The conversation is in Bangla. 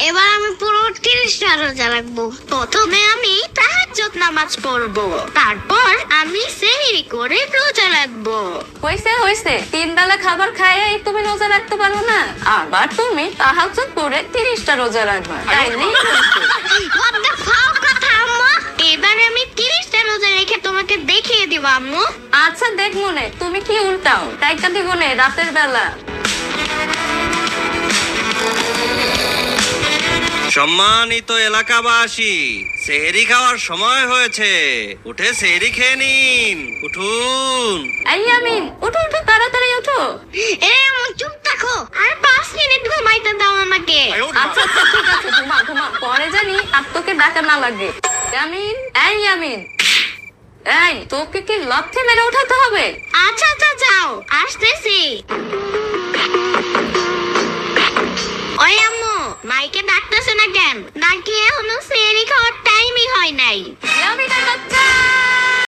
এবার আমি পুরো 30টা রোজা রাখবো। প্রথমে আমি তাহাজ্জুদ নামাজ পড়বো, তারপর আমি সেহরি করে রোজা রাখবো। হয়েছে হয়েছে, 3 বেলা খাবার খাইয়ে তুমি রোজা রাখতে পারো না, আবার তুমি তাহাজ্জুদ পড়ে 30টা রোজা রাখবা, তাইলেই হয়েছে। What the fuck কথা আম্মু? এবার আমি 30টা রোজা রেখে তোমাকে দেখিয়ে দিব আম্মু। আচ্ছা দেখ মনে, তুমি কি উল্টাও, টাইকা দিব নে রাতের বেলা। সম্মানিত এলাকাবাসী, সেহরি খাওয়ার সময় হয়েছে, উঠে সেহরি খেয়ে নিন, উঠুন। এই আমিন, উঠো উঠো, তাড়াতাড়ি উঠো। এ আম্মু চুপ থাকো, আর 5 মিনিট ঘুমাইতে দাও আমাকে। আচ্ছা আচ্ছা ঠিক আছে, ঘুমা ঘুমা, পরে জানি আর তোকে ডাকা না লাগে। আমিন, এই আমিন, এই তোকে কি লথে মেরে উঠাতে হবে? আচ্ছা আচ্ছা যাও, আসতেছি। ওই আম্মু, মাইকে ডাকতেছে না কেন? নাকি এখনো সেহরি খাওয়ার টাইমই হয় নাই?